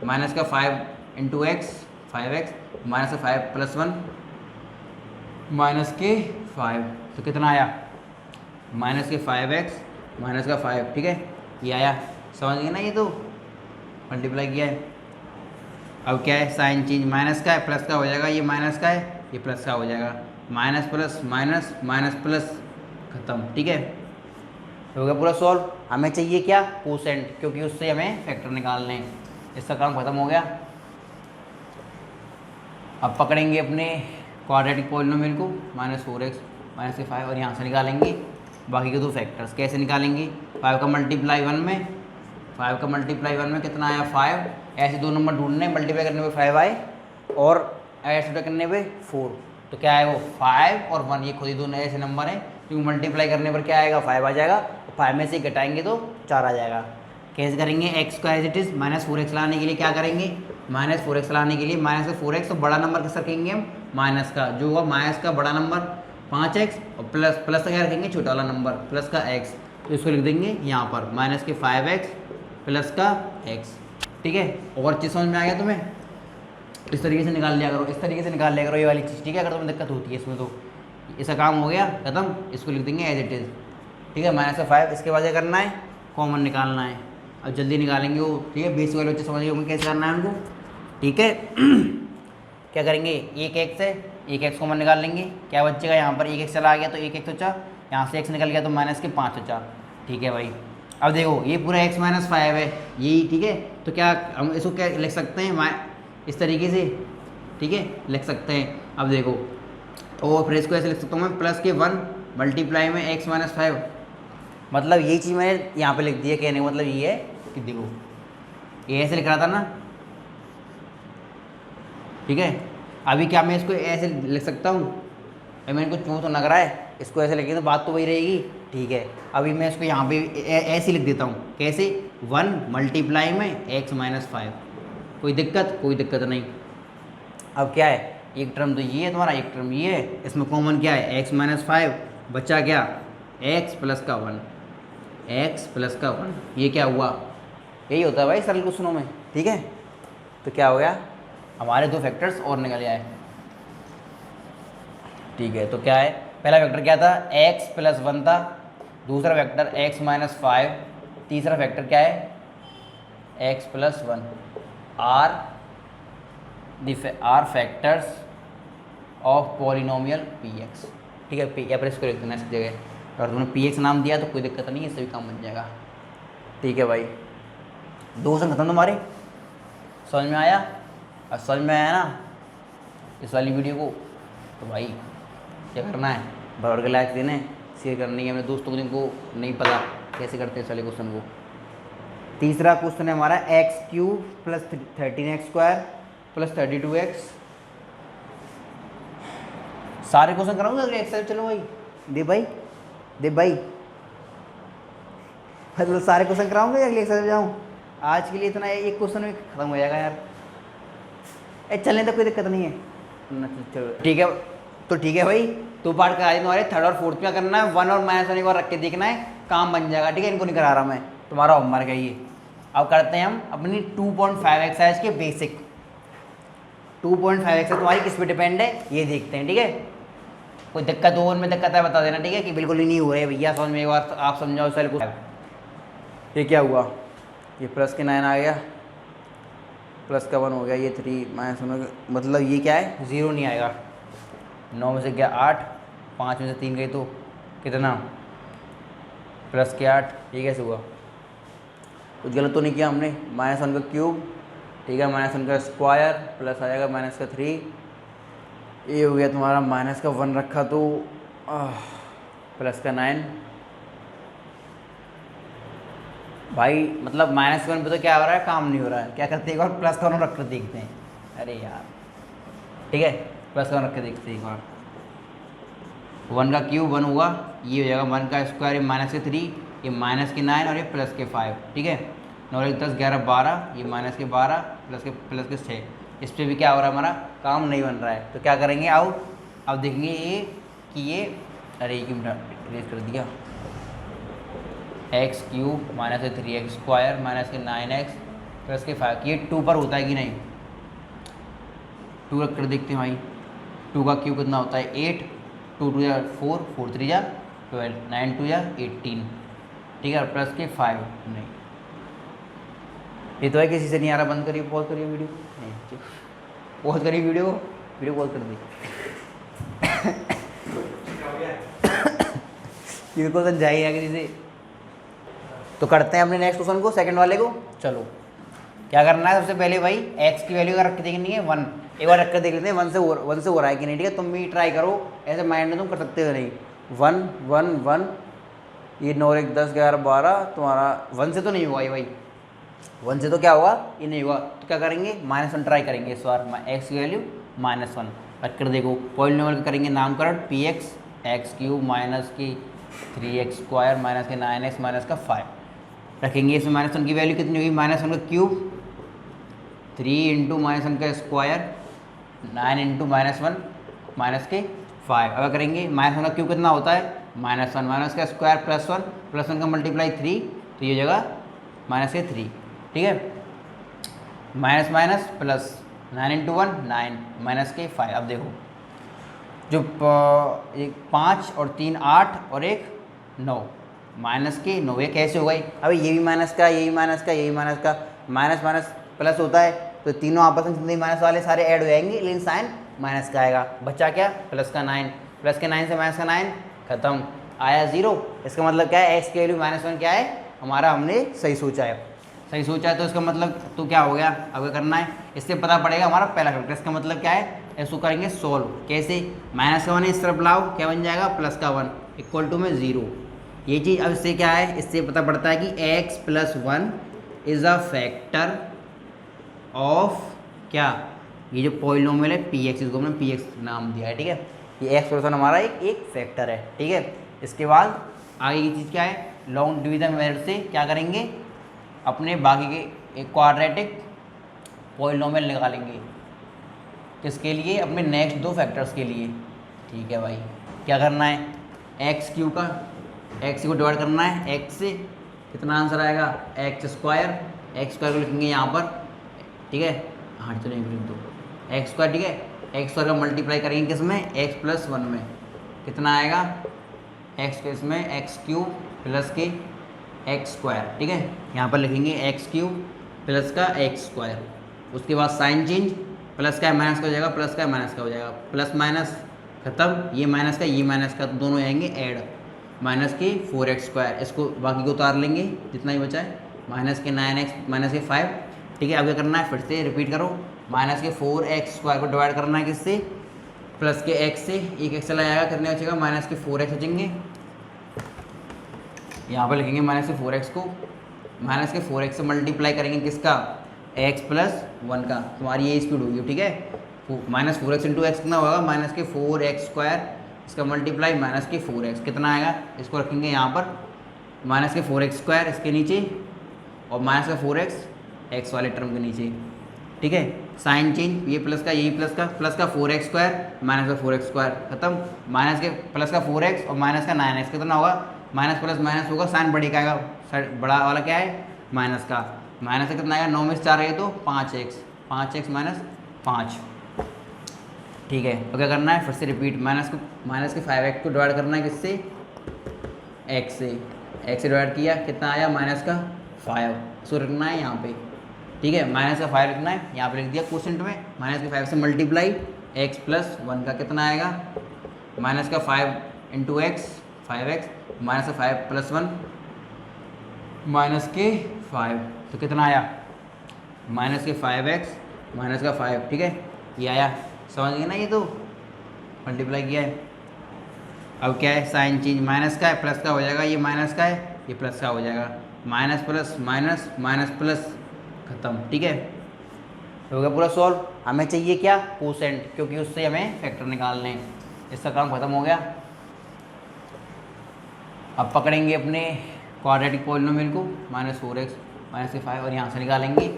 माइनस का 5 इंटू एक्स 5x, माइनस का 5 प्लस 1 माइनस के 5, तो कितना आया, माइनस के 5x माइनस का 5, ठीक है। ये आया, समझ गए ना, ये तो मल्टीप्लाई किया है। अब क्या है, साइन चेंज, माइनस का है प्लस का हो जाएगा, ये माइनस का है ये प्लस का हो जाएगा, minus plus minus minus plus खत्म, ठीक है। हो गया पूरा सॉल्व। हमें चाहिए क्या, कोसेंट, क्योंकि उससे हमें फैक्टर निकालने हैं, इसका काम खत्म हो गया। अब पकड़ेंगे अपने क्वाड्रेटिक पॉलिनोमियल को, माइनस 4x माइनस के 5, और यहाँ से निकालेंगे बाकी के दो फैक्टर्स। कैसे निकालेंगे, 5 का मल्टीप्लाई 1 में, 5 का मल्टीप्लाई 1 में कितना आया 5, ऐसे दो नंबर ढूंढने, मल्टीप्लाई करने पे 5 आए और ऐसे करने पे 4, तो क्या है वो 5 और 1, ये खुद ही दोनों ऐसे नंबर हैं, क्योंकि मल्टीप्लाई करने पर क्या आएगा 5 आ जाएगा, 5 में से घटाएंगे तो 4 आ जाएगा। कैसे करेंगे, x को as it is minus 4x लाने के लिए क्या करेंगे, माइनस 4x लाने के लिए माइनस का 4x, तो बड़ा नंबर किस रखेंगे हम, माइनस का, जो होगा माइनस का बड़ा नंबर 5x, और प्लस का क्या रखेंगे, छोटा वाला नंबर प्लस का x, तो इसको लिख देंगे यहाँ पर माइनस के 5x प्लस का x, ठीक है। और चीज़ समझ में आ गया तुम्हें, इस तरीके से निकाल लिया करो, इस तरीके से निकाल लिया करो ये वाली चीज़, ठीक है। अगर तुम्हें दिक्कत होती है इसमें तो इसका काम हो गया खत्म, इसको लिख देंगे एज इट इज़, ठीक है, माइनस का 5। इसके बाद क्या करना है, कॉमन निकालना है, अब जल्दी निकालेंगे वो, ठीक है। बेसिक वाले बच्चे समझिए होंगे कैसे करना है उनको, ठीक है। क्या करेंगे, एक एक्स है, एक एक्स कॉमन निकाल लेंगे, क्या बच्चेगा, यहाँ पर एक एक्स चला आ गया तो एक एक्स बचा, यहाँ से एक्स निकल गया तो माइनस के 5 बचा, ठीक है भाई। अब देखो ये पूरा x माइनस 5 है यही, ठीक है। तो क्या हम इसको क्या लिख सकते हैं, इस तरीके से, ठीक है, लिख सकते हैं। अब देखो, और फिर इसको ऐसे लिख सकता हूँ मैं, प्लस के 1 मल्टीप्लाई में x माइनस 5, मतलब यही चीज़ मैंने यहाँ पे लिख दी है, कहने का मतलब ये है कि देखो ये ऐसे लिख रहा था ना, ठीक है। अभी क्या मैं इसको ऐसे लिख सकता हूँ, मैंने इनको चूँ तो लग रहा है, इसको ऐसे लिखेंगे तो बात तो वही रहेगी, ठीक है। अभी मैं इसको यहाँ पे ऐसे लिख देता हूँ, कैसे, 1 मल्टीप्लाई में x माइनस 5, कोई दिक्कत नहीं। अब क्या है, एक टर्म तो ये है तुम्हारा, एक टर्म ये है, इसमें कॉमन क्या है, x माइनस 5, बचा क्या, x प्लस का 1, x प्लस का 1, ये क्या हुआ, यही होता है भाई सरल क्वेश्चनों में, ठीक है। तो क्या हो गया, हमारे दो फैक्टर्स और निकल आए, ठीक है। तो क्या है, पहला वेक्टर क्या था, x प्लस 1 था, दूसरा वेक्टर x माइनस 5, तीसरा वेक्टर क्या है, x plus 1, are factors of polynomial P x, ठीक है। या फिर इसको लिख देना इस जगह, अगर तुमने पी एक्स नाम दिया तो कोई दिक्कत नहीं है, इससे भी काम बन जाएगा, ठीक है भाई। दो क्वेश्चन खत्म तुम्हारे, समझ में आया? और समझ में आया ना इस वाली वीडियो को, तो भाई क्या करना है, बराबर के लाइक देने, शेयर करनी है अपने दोस्तों को जिनको नहीं पता कैसे करते हैं इस वाले क्वेश्चन को। तीसरा क्वेश्चन है हमारा x cube plus 13x² plus 32x। सारे क्वेश्चन कराऊंगा अगले एक्सरसाइज, चलो भाई दे भाई दे भाई, मतलब सारे क्वेश्चन कराऊंगा अगले एक्सरसाइज जाऊँ? आज के लिए इतना एक क्वेश्चन में खत्म हो जाएगा यार, चलने तक कोई दिक्कत नहीं है, चलो ठीक है। तो ठीक है भाई, तो पार्ट करा दी तुम्हारे, थर्ड और फोर्थ में करना है, 1 और -1 एक बार रख के देखना है, काम बन जाएगा, ठीक है। इनको नहीं करा रहा मैं, तुम्हारा होमवर्क है ये। अब करते हैं हम अपनी 2.5 एक्सरसाइज के बेसिक। 2.5 एक्सरसाइज तुम्हारी किस पे डिपेंड है ये देखते हैं, ठीक है। कोई दिक्कत हो, उनमें दिक्कत है बता देना, ठीक है, कि बिल्कुल ही नहीं हो रहे भैया समझ में, एक बार आप समझाओ सर को। ये क्या हुआ, ये प्लस के 9 आ गया, प्लस का 1 हो गया, ये 3 -1, मतलब ये क्या है 0 नहीं आएगा। 9 में से गया 8, 5 में से 3 गई तो कितना, प्लस के 8, ये कैसे हुआ? कुछ गलत तो नहीं किया हमने? -1 का क्यूब, ठीक है, -1 का स्क्वायर, प्लस आ जाएगा -3, ये हो गया तुम्हारा -1 रखा तो प्लस का 9। भाई मतलब -1 पे तो क्या हो रहा है, काम नहीं हो रहा है, क्या करते हैं एक बार प्लस का 1 रख कर देखते हैं। अरे यार ठीक है, प्लस का 1 रख के देखते हैं एक बार। 1 का क्यूब 1 हुआ, ये हो जाएगा 1 का स्क्वायर, ये -3, ये -9 और ये प्लस के 5, ठीक है। 9 1 10 11 12, ये -12 प्लस के 6। इस पर भी क्या हो रहा है, हमारा काम नहीं बन रहा है, तो क्या करेंगे आउट। अब देखेंगे ये कि ये, अरे ये क्यों इरेज कर दिया, x cube -3x square -9x plus के 5, ये 2 पर होता है कि नहीं? 2 रख कर देखते हैं भाई। 2 का क्यूब कितना होता है 8, 2 2 या 4, 4 3 या 12, 9 2 या 18, ठीक है, प्लस के 5 नहीं। ये तो है किसी से नहीं आ रहा, बंद करिए, पॉज करिए वीडियो, नहीं पॉज करिए वीडियो पॉज कर दी। ये क्वेश्चन जाइए किसी से। तो करते हैं अपने नेक्स्ट क्वेश्चन को, सेकंड वाले को। चलो क्या करना है सबसे पहले भाई, x की वैल्यू रख के देखनी है 1, एक बार रख कर देख लेते हैं 1 से हो रहा है कि नहीं, ठीक है। तुम भी ट्राई करो, ऐसे माइंड में तुम कर सकते हो नहीं। 1 1 1, ये 9 1 10 11 12, तुम्हारा 1 से तो नहीं हुआ ये भाई, 1 से तो क्या होगा, ये नहीं हुआ, तो क्या करेंगे -1 ट्राई करेंगे इस बार। x की वैल्यू -1 रख कर देखो, पॉलिनोमियल करेंगे नामकरण px, x क्यूब माइनस की 3x स्क्वायर माइनस के 9x माइनस का 5 रखेंगे। इसमें -1 की वैल्यू कितनी हुई, -1 का क्यूब 3 इंटू -1 का स्क्वायर 9 इंटू -1 माइनस के 5। अगर करेंगे -1 का क्यूब कितना होता है -1 माइनस का स्क्वायर प्लस 1 का मल्टीप्लाई 3, तो ये जगह -3, ठीक है। Minus minus plus 9 into 1 9 minus के 5। अब देखो जो एक 5 और 3 8 और एक 9, माइनस के 9, ये कैसे हो गई? अभी ये भी माइनस का, ये भी माइनस का, ये भी माइनस का, माइनस माइनस प्लस होता है, तो तीनों आपस में जितने माइनस वाले सारे ऐड हो जाएंगे, लेकिन साइन माइनस का आएगा। बचा क्या, प्लस का 9, प्लस के 9 से माइनस का 9 खत्म, आया 0। इसका मतलब क्या है, x की वैल्यू -1 क्या है हमारा, हमने सही सोचा है, सही सोचा है, तो इसका मतलब तो क्या हो गया, अब क्या करना है, इससे पता पड़ेगा हमारा पहला फैक्टर। इसका मतलब क्या है, इसको करेंगे सोल्व, कैसे, माइनस का 1 इस तरफ लाओ, क्या बन जाएगा, प्लस का 1 इक्वल टू में 0। ये चीज़ अब इससे क्या है, इससे पता पड़ता है कि x + 1 is a factor of क्या, ये जो पॉलिनोमियल है px, इसको हमने px नाम दिया है, ठीक है। ये x + 1 हमारा एक फैक्टर है, ठीक है। इसके बाद आगे की चीज़ क्या है, लॉन्ग डिवीजन मेथड से क्या करेंगे, अपने बाकी के एक क्वाड्रेटिक पॉलिनोमियल निकालेंगे, किसके लिए, अपने नेक्स्ट 2 फैक्टर्स के लिए, ठीक है भाई। क्या करना है, एक्स क्यू का एक्स को डिवाइड करना है x से, कितना आंसर आएगा, x स्क्वायर को लिखेंगे यहाँ पर, ठीक है, हाँ तो नहीं लिख दो एक्स स्क्वायर, ठीक है। एक्स स्क्वायर का मल्टीप्लाई करेंगे किस में, x + 1 में, कितना आएगा, x के इसमें x क्यूब प्लस के x स्क्वायर, ठीक है। यहाँ पर लिखेंगे x क्यूब प्लस का x स्क्वायर, उसके बाद साइन चेंज, प्लस का है माइनस का हो जाएगा, प्लस का है माइनस का हो जाएगा, प्लस माइनस खत्म, ये माइनस का दोनों आएंगे ऐड, माइनस के 4x², इसको बाकी को उतार लेंगे जितना ही बचा है, माइनस के 9x माइनस के 5। ठीक है, अब क्या करना है, फिर से रिपीट करो, माइनस के 4x² को डिवाइड करना है किससे, प्लस के x से, एक x चला जाएगा, कितने बचेगा, माइनस के 4x बचेंगे, यहाँ पर लिखेंगे माइनस के 4x को, माइनस के 4x से मल्टीप्लाई करेंगे किसका, x + 1 का, तुम्हारी ये स्पीड होगी। ठीक है, माइनस 4x इंटू एक्स कितना होगा, माइनस के 4x², इसका मल्टीप्लाई माइनस के 4x कितना आएगा, इसको रखेंगे यहाँ पर, माइनस के 4x² इसके नीचे और माइनस का 4x x वाले टर्म के नीचे। ठीक है, साइन चेंज, ये प्लस का यही प्लस का 4x² माइनस का 4x² खत्म, माइनस के प्लस का 4x और माइनस का 9x कितना होगा, माइनस प्लस माइनस होगा, साइन बड़ी का आएगा, बड़ा वाला क्या है माइनस का, माइनस का कितना आएगा, 9 में से 4 है तो 5x माइनस 5। ठीक है, तो क्या करना है, फिर से रिपीट, माइनस के 5x को डिवाइड करना है किससे, x से डिवाइड किया, कितना आया, माइनस का 5, इसको रखना है यहाँ पे। ठीक है, माइनस का 5 लिखना है, यहाँ पे लिख दिया क्वोशेंट में, माइनस के 5 से मल्टीप्लाई x + 1 का कितना आएगा, माइनस का 5 इंटू एक्स 5x, माइनस का 5 + 1 माइनस के 5, तो कितना आया, माइनस के 5x माइनस का 5। ठीक है, ये आया, समझ गए ना, ये तो मल्टीप्लाई किया है। अब क्या है, साइन चेंज, माइनस का है प्लस का हो जाएगा, ये माइनस का है ये प्लस का हो जाएगा, minus plus minus minus plus खत्म। ठीक है, हो गया पूरा सॉल्व। हमें चाहिए क्या, कोसेंट, क्योंकि उससे हमें फैक्टर निकालने हैं। इसका काम खत्म हो गया। अब पकड़ेंगे अपने क्वाड्रेटिक पॉलिनोमियल को, -4x माइनस के 5, और यहाँ से निकालेंगे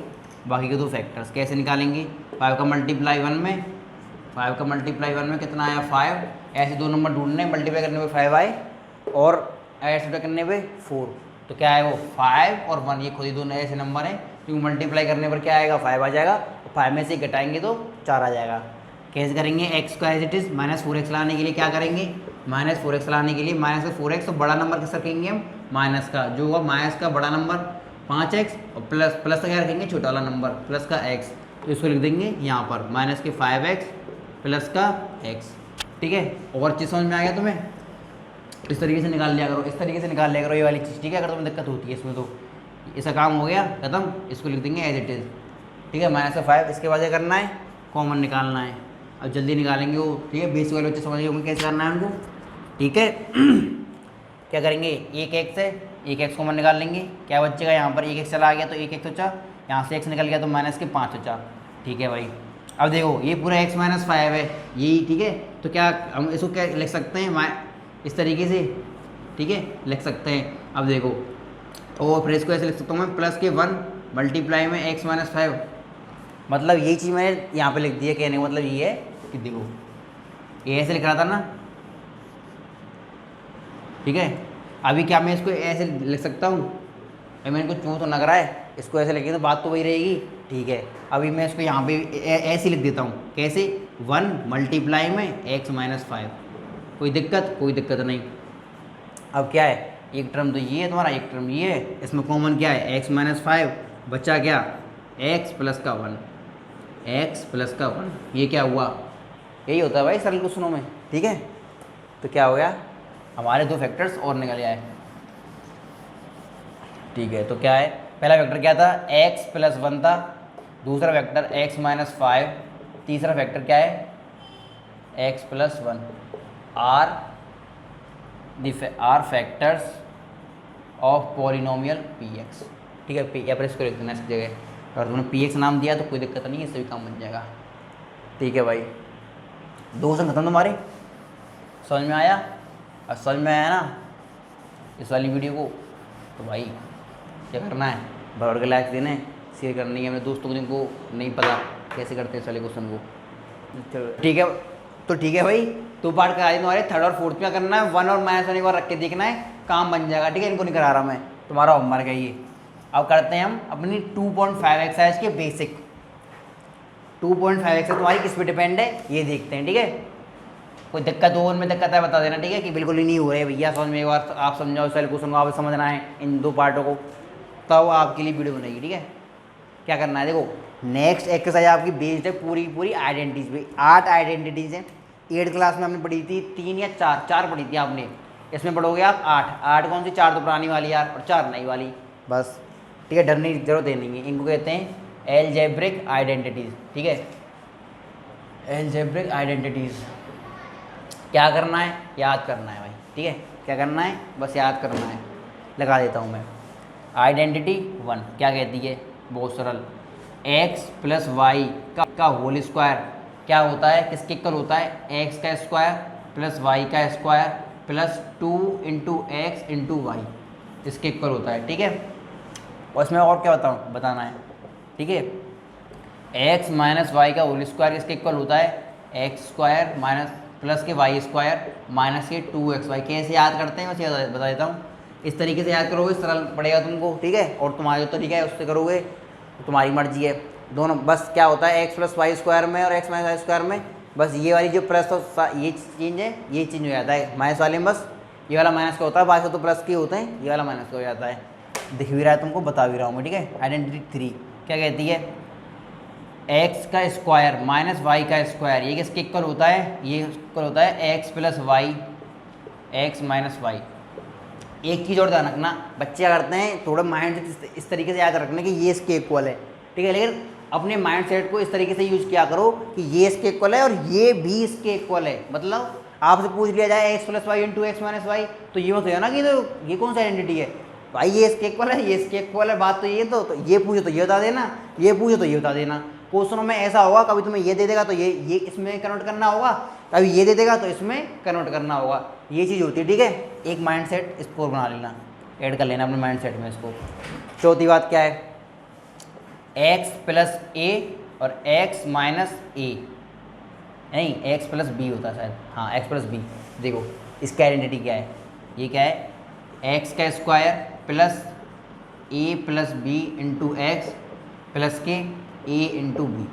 बाकी के दो फैक्टर्स। कैसे निकालेंगे, 5 का मल्टीप्लाई 1 में, 5 का मल्टीप्लाई 1 में कितना आया 5, ऐसे दो नंबर ढूंढने, मल्टीप्लाई करने पे 5 आए और ऐड करने पे 4, तो क्या है वो 5 और 1, ये खुद ही दोनों ऐसे नंबर हैं, क्योंकि मल्टीप्लाई करने पर क्या आएगा 5 आ जाएगा, और 5 में से घटाएंगे तो 4 आ जाएगा। कैसे करेंगे, x को एज इट इज़ -4x लाने के लिए क्या करेंगे, -4x लाने के लिए माइनस का 4x, तो बड़ा नंबर किस रखेंगे हम, माइनस का, जो होगा माइनस का बड़ा नंबर 5x, और प्लस का क्या रखेंगे, छोटा वाला नंबर प्लस का x, तो इसको लिख देंगे यहाँ पर माइनस के 5x प्लस का x। ठीक है, और चीज़ समझ में आ गया तुम्हें, इस तरीके से निकाल लिया करो, इस तरीके से निकाल लिया करो ये वाली चीज़। ठीक है, अगर तुम्हें दिक्कत होती है इसमें तो इसका काम हो गया खत्म, इसको लिख देंगे एज इट इज़। ठीक है, -5, इसके बाद क्या करना है, कॉमन निकालना है। अब जल्दी निकालेंगे वो। ठीक है, बेसिक वाले बच्चे समझ गए होंगे कैसे करना है उनको। ठीक है, क्या करेंगे, एक x कॉमन निकाल लेंगे, क्या बचेगा यहाँ पर, 1x चला गया तो 1x बचा, यहाँ से x निकल गया तो माइनस के 5 बचा। ठीक है भाई, अब देखो ये पूरा x - 5 है यही। ठीक है, तो क्या हम इसको क्या लिख सकते हैं, इस तरीके से। ठीक है, लिख सकते हैं। अब देखो, और फिर इसको ऐसे लिख सकता हूँ मैं, प्लस के 1 मल्टीप्लाई में x - 5, मतलब यही चीज़ मैंने यहाँ पे लिख दी है। कहने का मतलब ये है कि देखो ये ऐसे लिख रहा था ना। ठीक है, अभी क्या मैं इसको ऐसे लिख सकता हूँ, मैंने इनको चूँ तो लग रहा है, इसको ऐसे लिखेंगे तो बात तो वही रहेगी। ठीक है, अभी मैं इसको यहाँ पे ऐसे लिख देता हूँ, कैसे, 1 मल्टीप्लाई में x - 5, कोई दिक्कत नहीं। अब क्या है, एक टर्म तो ये है तुम्हारा, एक टर्म ये है, इसमें कॉमन क्या है, x - 5, बचा क्या, x प्लस का 1, x प्लस का 1, ये क्या हुआ, यही होता है भाई सरल क्वेश्चनों में। ठीक है, तो क्या हो गया, हमारे दो फैक्टर्स और निकल आए। ठीक है, तो क्या है, पहला वेक्टर क्या था, x + 1 था, दूसरा वेक्टर x - 5, तीसरा वेक्टर क्या है, x + 1। Are factors of polynomial px। ठीक है, या पर इसको लिख देना इस जगह, अगर तुमने px नाम दिया तो कोई दिक्कत नहीं है, इससे भी काम बन जाएगा। ठीक है भाई, दो क्वेश्चन खत्म तुम्हारे, समझ में आया। और समझ में आया ना इस वाली वीडियो को, तो भाई क्या करना है, बराबर के लाइक देने, शेयर करनी है मेरे दोस्तों को जिनको नहीं पता कैसे करते हैं इस वाले क्वेश्चन को। चलो ठीक है, तो ठीक है भाई, तो पार्ट करा दी तुम्हारे, थर्ड और फोर्थ में करना है, 1 और -1 एक बार रख के देखना है, काम बन जाएगा। ठीक है, इनको नहीं करा रहा मैं, तुम्हारा होमवर्क है ये। अब करते हैं हम अपनी 2.5 एक्सरसाइज के बेसिक। 2.5 एक्सरसाइज तुम्हारी किस पे डिपेंड है ये देखते हैं। ठीक है, कोई दिक्कत हो, उनमें दिक्कत है बता देना। ठीक है, कि बिल्कुल ही नहीं हो रहे भैया समझ में, एक बार आप समझाओ इस वाले क्वेश्चन को, आप समझना है इन दो पार्टों को, तब आपके लिए वीडियो बनेगी। ठीक है, क्या करना है, देखो नेक्स्ट एक्सरसाइज आपकी बेस्ड है पूरी पूरी आइडेंटिटीज पे। 8 आइडेंटिटीज हैं। 8th क्लास में हमने पढ़ी थी 3 या 4 पढ़ी थी आपने, इसमें पढ़ोगे आप 8। 8 कौन सी? 4 तो पुरानी वाली यार और 4 नई वाली, बस ठीक है। डरने की जरूरत नहीं है। इनको कहते हैं एलजेब्रिक आइडेंटिटीज, ठीक है। एलजेब्रिक आइडेंटिटीज क्या करना है? याद करना है भाई, ठीक है। क्या करना है? बस याद करना है। लगा देता हूँ मैं। आइडेंटिटी 1 क्या कहती है? बहुत सरल, x प्लस वाई का होल स्क्वायर क्या होता है? किसके इक्वल होता है? x का स्क्वायर प्लस वाई का square plus 2 into x into y, इसके इक्वल होता है, ठीक है। और इसमें और क्या बताना है, ठीक है। x माइनस वाई का होल स्क्वायर किसके इक्वल होता है? एक्स स्क्वायर माइनस प्लस के वाई स्क्वायर माइनस के 2xy। कैसे याद करते हैं वैसे बता देता हूँ। इस तरीके से याद करोगे सरल पड़ेगा तुमको, ठीक है। और तुम्हारा जो तरीका है उससे करोगे तो तुम्हारी मर्जी है। दोनों बस क्या होता है x प्लस वाई स्क्वायर में और x माइनस वाई स्क्वायर में, बस ये वाली जो प्लस तो ये चेंज है, ये चेंज हो जाता है। माइनस वाले में बस ये वाला माइनस का होता है, बाकी तो प्लस के होते हैं, ये वाला माइनस का हो जाता है। दिख भी रहा है तुमको, बता भी रहा हूँ मैं, ठीक है। आइडेंटिटी 3 क्या कहती है? एक्स का स्क्वायर माइनस वाई का स्क्वायर, ये किसके इक्वल होता है? ये इक्वल होता है x plus y, x minus y. एक चीज़ और ध्यान रखना, बच्चे क्या करते हैं थोड़ा माइंड से इस तरीके से याद रखना कि ये इसके इक्वल है, ठीक है। लेकिन अपने माइंड सेट को इस तरीके से यूज किया करो कि ये इसके इक्वल है और ये भी इसके इक्वल है। मतलब आपसे पूछ लिया जाए x plus y into x minus y, तो ये मत हो ना कि तो ये कौन सा आइडेंटिटी है भाई, ये इसके इक्वल है, ये इसके इक्वल है। बात तो ये तो ये पूछो तो ये बता देना, ये पूछो तो ये बता देना। क्वेश्चनों में ऐसा होगा, कभी तुम्हें ये दे देगा तो ये इसमें कन्वर्ट करना होगा, कभी ये दे देगा तो इसमें कन्वर्ट करना होगा। ये चीज़ होती है, ठीक है। एक माइंडसेट इसको बना लेना, ऐड कर लेना अपने माइंडसेट में इसको। चौथी बात क्या है? x प्लस ए और x माइनस ए, नहीं x प्लस बी होता है शायद, हाँ x प्लस बी। देखो इसकी आइडेंटिटी क्या है? ये क्या है? x का square plus a plus b into x plus के ए इंटू बी,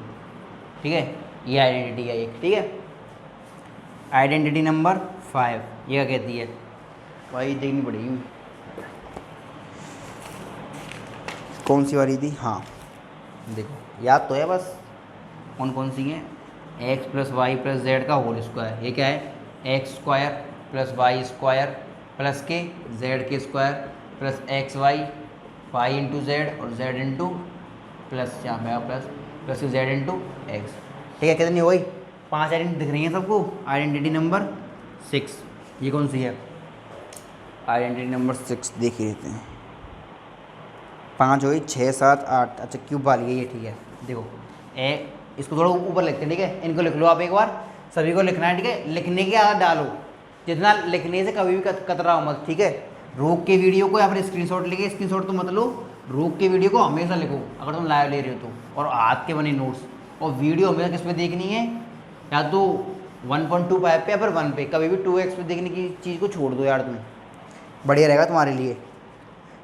ठीक है। ये आइडेंटिटी है एक, ठीक है। आइडेंटिटी नंबर 5 ये क्या कहती है? भाई देखनी पड़ेगी कौन सी वाली थी। हाँ देखो याद तो है, बस कौन कौन सी हैं। X plus y plus z का होल स्क्वायर, ये क्या है? X square plus y square plus के जेड के square plus x y, y into z और जेड इंटू प्लस यहाँ पे plus plus z into x, ठीक है। कितनी हो गई? 5 आइडेंटिटी दिख रही हैं सबको। आइडेंटिटी नंबर 6 ये कौन सी है? आइडेंटिटी नंबर 6 देख ही लेते हैं। 5 हो गई, 6 7 8, अच्छा क्यूब वाली है ये, ठीक है। देखो इसको थोड़ा ऊपर लिखते हैं, ठीक है। इनको लिख लो आप एक बार, सभी को लिखना है, ठीक है। लिखने की आदत डालो, जितना लिखने से कभी भी कतराओ मत, ठीक है। रोक के वीडियो को या फिर स्क्रीनशॉट लेके, स्क्रीनशॉट तो मत लो, रोक के वीडियो को हमेशा लिखो अगर तुम लाइव ले रहे हो तो, और हाथ के बने नोट्स। और वीडियो हमेशा किस पे देखनी है? या तो 1.25 पे या फिर 1 पे, कभी भी 2x पे देखने की चीज़ को छोड़ दो यार, तुम बढ़िया रहेगा तुम्हारे लिए।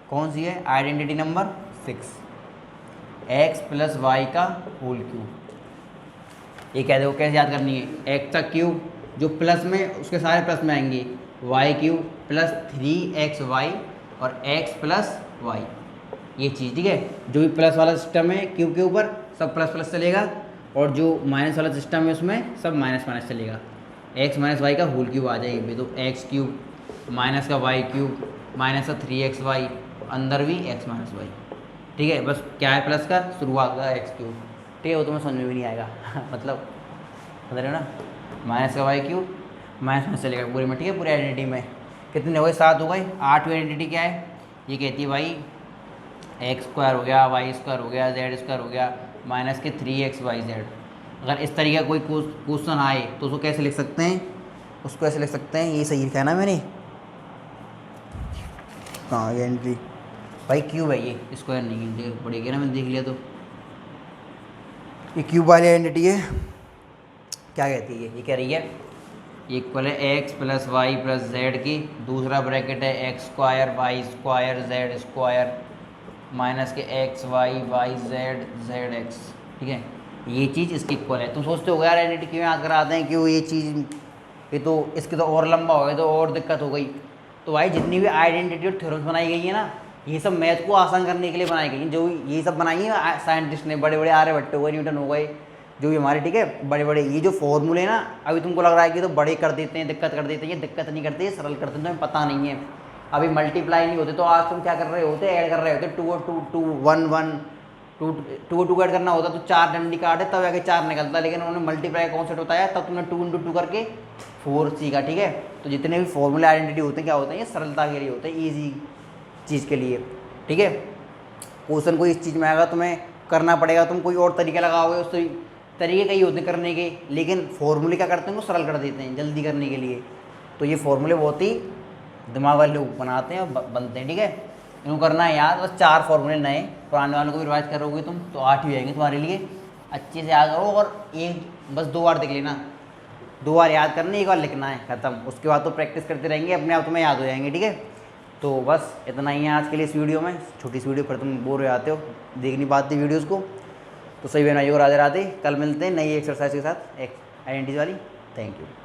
कौन सी है? Identity number 6 x plus y का होल क्यूब। ये कह दो कैसे याद करनी है? एक्स का क्यूब जो प्लस में, उसके सारे प्लस में आएंगे, वाई क्यूब प्लस 3xy और x प्लस वाई, ये चीज़, ठीक है। जो भी प्लस वाला सिस्टम है क्यूब के ऊपर सब प्लस प्लस चलेगा, और जो माइनस वाला सिस्टम है उसमें सब माइनस माइनस चलेगा। x माइनस वाई का होल क्यूब आ जाएगी, तो एक्स क्यूब माइनस का वाई क्यूब माइनस का 3xy, अंदर भी x माइनस वाई, ठीक है। बस क्या है? प्लस का शुरुआत का एक्स क्यूब, ठीक है। वो तुम्हें समझ में भी नहीं आएगा मतलब समझ रहे हो ना? माइनस का वाई क्यूब माइनस में चलेगा पूरे में, ठीक है। पूरी आइडेंटिटी में कितने हो गए? 7 हो गए। 8वीं आइडेंटिटी क्या है? ये कहती है भाई एक्स स्क्वायर हो गया, वाई स्क्वायर हो गया, जेड स्क्वायर हो गया, माइनस के 3xyz। अगर इस तरीके का कोई क्वेश्चन आए तो उसको कैसे लिख सकते हैं? उसको ऐसे लिख सकते हैं, ये सही लिखा है ना मैंने? कहाँ ये एंट्री? भाई क्यूब है ये, स्क्वायर नहीं है, देख पड़ेगी ना, मैंने देख लिया। तो ये क्यूब वाली आइडेंटिटी है। क्या कहती है? ये कह रही है इक्वल है x plus y plus z की, दूसरा ब्रैकेट है x square y square z square minus के x y y z z x, ठीक है। ये चीज़ इसकी इक्वल है। तुम सोचते हो यार आइडेंटिटी क्यों याद कराते हैं, क्यों ये चीज़, ये तो इसकी तो और लंबा हो गया, तो और दिक्कत हो गई। तो भाई जितनी भी आइडेंटिटी और थ्योरम्स बनाई गई है ना, ये सब मैथ को आसान करने के लिए बनाई गई, जो ये सब बनाई है साइंटिस्ट ने, बड़े बड़े आर्यभट्ट हो गए, न्यूटन हो गए, जो भी हमारे, ठीक है, बड़े बड़े ये जो फॉर्मूले ना, अभी तुमको लग रहा है कि तो बड़े कर देते हैं, दिक्कत कर देते हैं, ये दिक्कत नहीं करते, ये सरल करते हैं, तुम्हें पता नहीं है। अभी मल्टीप्लाई नहीं होते तो आज तुम क्या कर रहे होते, ऐड कर रहे होते, 2 और 2 2 1 1 2 और 2 ऐड करना होता तो 4 डंडी काटे तब आगे 4 निकलता, लेकिन उन्होंने मल्टीप्लाई का कॉन्सेप्ट बताया तब तुमने 2 × 2 करके 4 सीखा, ठीक है। तो जितने भी फॉर्मूले आइडेंटिटी होते हैं क्या होते हैं, ये सरलता के लिए होते हैं, ईजी चीज़ के लिए, ठीक है। क्वेश्चन कोई इस चीज़ में आएगा तुम्हें करना पड़ेगा, तुम कोई और तरीका लगाओगे, उस तरीके कई होते हैं करने के, लेकिन फॉर्मूले क्या करते हैं, उनको सरल कर देते हैं जल्दी करने के लिए। तो ये फॉर्मूले बहुत ही दिमाग वाले लोग बनाते हैं और बनते हैं, ठीक है। इनको करना है याद, बस 4 फॉर्मूले नए, पुराने वालों को भी रिवाइज करोगे तुम तो 8 ही आएंगे तुम्हारे लिए, अच्छे से याद करो। और एक बस 2 बार देख लेना, 2 बार याद करना, 1 बार लिखना है, ख़त्म। उसके बाद तो प्रैक्टिस करते रहेंगे, अपने आप तुम्हें याद हो जाएंगे, ठीक है। तो बस इतना ही है आज के लिए इस वीडियो में, छोटी सी वीडियो, पर तुम बोर हो जाते हो, देख नहीं पाते वीडियोज़ को। तो सही बनाइए, राधे राधे, कल मिलते हैं नई एक्सरसाइज के साथ, एक आइडेंटिटी वाली। Thank you.